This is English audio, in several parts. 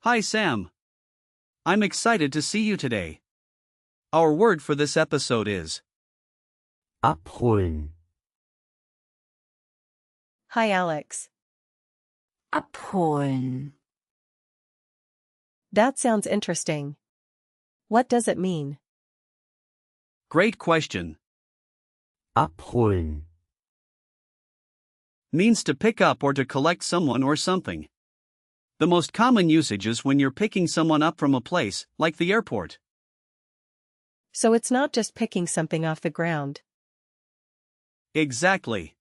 Hi Sam. I'm excited to see you today. Our word for this episode is abholen. Hi Alex. Abholen. That sounds interesting. What does it mean? great question. Abholen. Means to pick up or to collect someone or something. The most common usage is when you're picking someone up from a place, like the airport. So it's not just picking something off the ground. Exactly.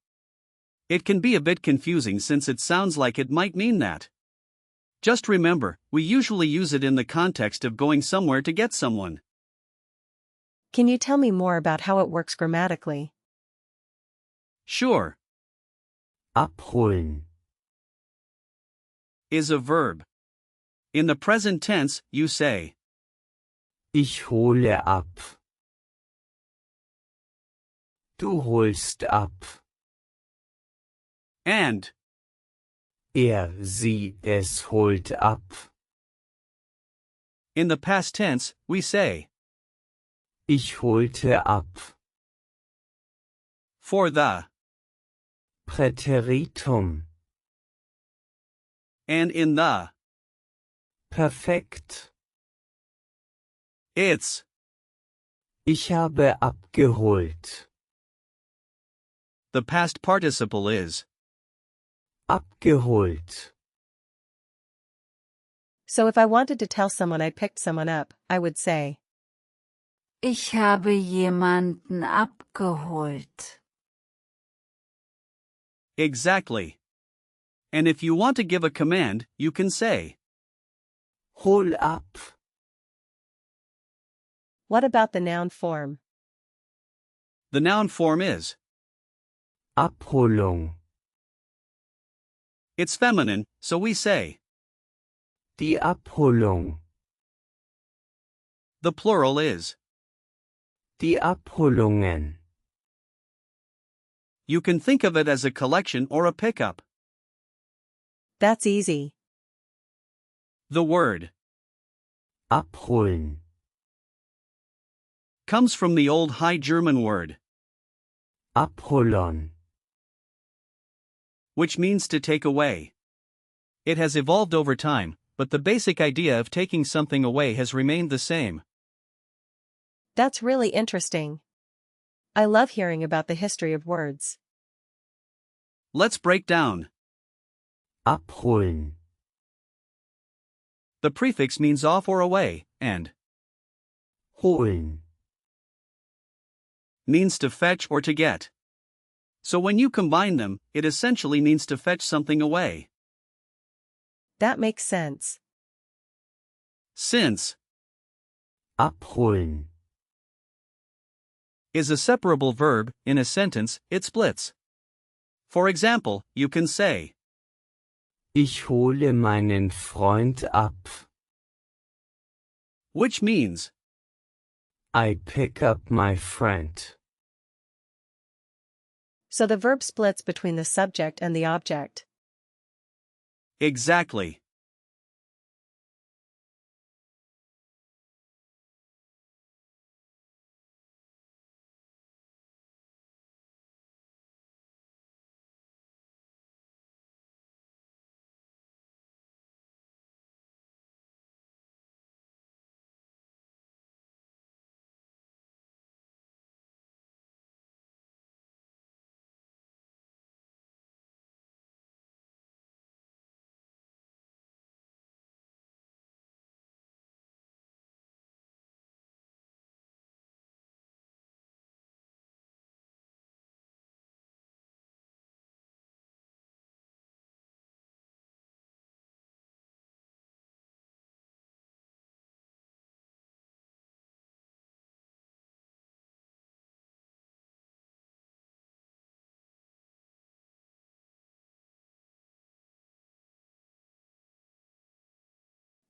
It can be a bit confusing since it sounds like it might mean that. Just remember, we usually use it in the context of going somewhere to get someone. Can you tell me more about how it works grammatically? Sure. Abholen. Is a verb. In the present tense, you say Ich hole ab. Du holst ab. and. Sie, es holt ab. In the past tense, we say Ich holte ab. for the. Präteritum. And in the. Perfekt. It's. Ich habe abgeholt. The past participle is. Abgeholt. So if I wanted to tell someone I picked someone up, I would say, Ich habe jemanden abgeholt. Exactly. And if you want to give a command, you can say Hol ab. what about the noun form? the noun form is. Abholung. It's feminine, so we say Die Abholung. the plural is. Die Abholungen. You can think of it as a collection or a pickup. That's easy. The word Abholen. comes from the Old High German word, Abholon. which means to take away. It has evolved over time, but the basic idea of taking something away has remained the same. That's really interesting. I love hearing about the history of words. Let's break down. Abholen. The prefix means off or away, and Holen. means to fetch or to get. So when you combine them, it essentially means to fetch something away. That makes sense. Since Abholen. is a separable verb, in a sentence, it splits. For example, you can say, Ich hole meinen Freund ab. which means, I pick up my friend. So the verb splits between the subject and the object. exactly.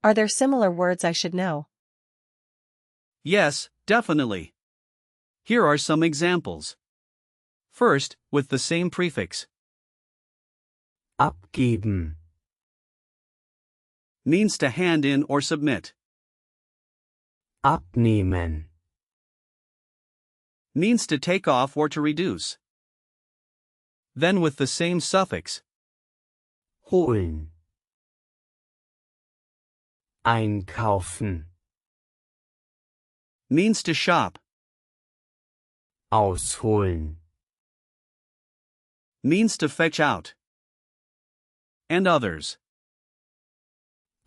Are there similar words I should know? Yes, definitely. Here are some examples. First, with the same prefix. Abgeben. means to hand in or submit. Abnehmen. Means to take off or to reduce. Then with the same suffix. Holen. Einkaufen. Means to shop. Ausholen. Means to fetch out. And others.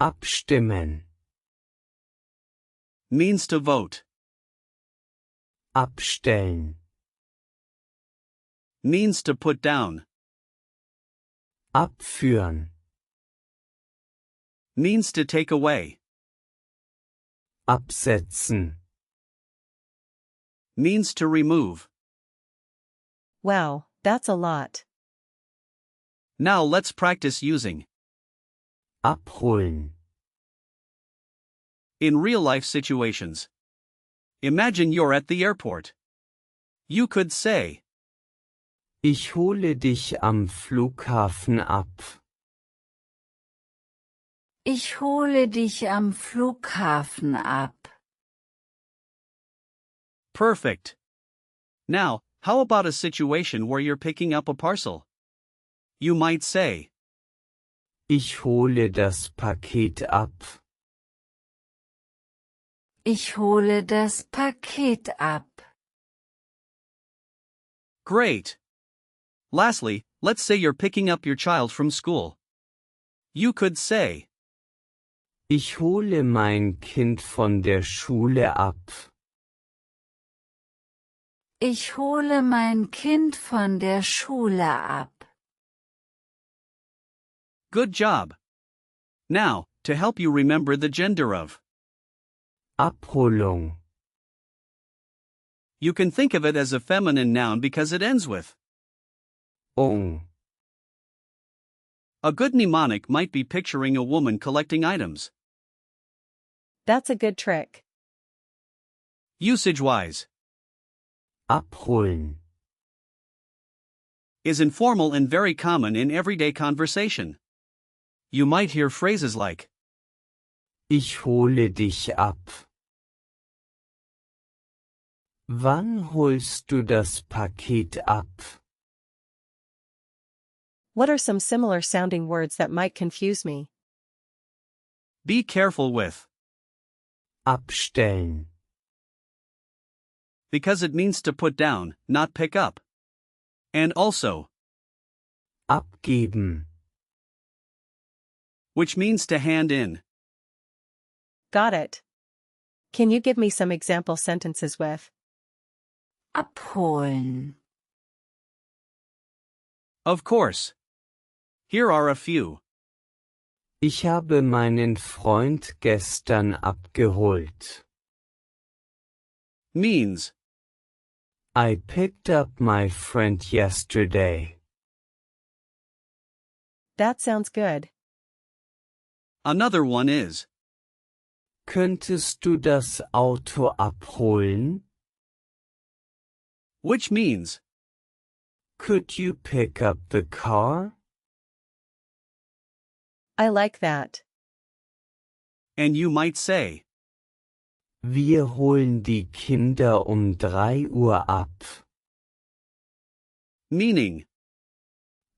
Abstimmen. Means to vote. Abstellen. Means to put down. Abführen. Means to take away. Absetzen. Means to remove. Wow, that's a lot. Now let's practice using. Abholen. In real-life situations. Imagine you're at the airport. You could say, Ich hole dich am Flughafen ab. Ich hole dich am Flughafen ab. perfect. Now, how about a situation where you're picking up a parcel? You might say, Ich hole das Paket ab. Ich hole das Paket ab. great. Lastly, let's say you're picking up your child from school. You could say, Ich hole mein Kind von der Schule ab. Ich hole mein Kind von der Schule ab. good job. Now, to help you remember the gender of, Abholung. you can think of it as a feminine noun because it ends with. Ung. A good mnemonic might be picturing a woman collecting items. That's a good trick. Usage-wise, Abholen. is informal and very common in everyday conversation. You might hear phrases like, Ich hole dich ab. Wann holst du das Paket ab? What are some similar sounding words that might confuse me? be careful with, Abstellen. because it means to put down, not pick up. And also, Abgeben. which means to hand in. Got it. Can you give me some example sentences with? Abholen. Of course. Here are a few. Ich habe meinen Freund gestern abgeholt. Means, I picked up my friend yesterday. That sounds good. another one is, Könntest du das Auto abholen? which means, Could you pick up the car? I like that. and you might say, Wir holen die Kinder 3 Uhr ab. meaning,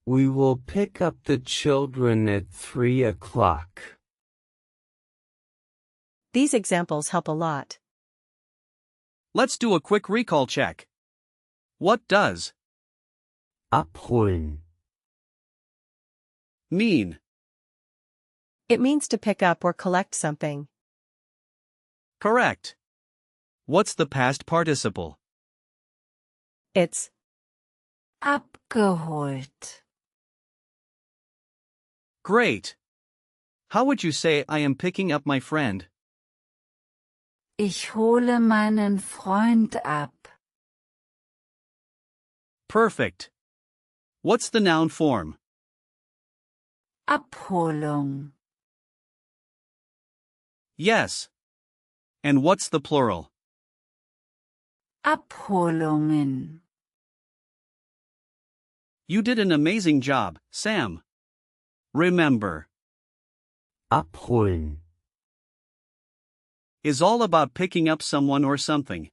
We will pick up the children at 3 o'clock. These examples help a lot. let's do a quick recall check. What does Abholen. mean? It means to pick up or collect something. Correct. What's the past participle? It's Abgeholt. Great. How would you say I am picking up my friend? Ich hole meinen Freund ab. Perfect. What's the noun form? Abholung. Yes. And what's the plural? Abholungen. You did an amazing job, Sam. Remember, abholen. Is all about picking up someone or something.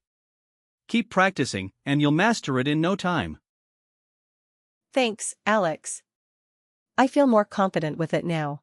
Keep practicing, and you'll master it in no time. Thanks, Alex. I feel more confident with it now.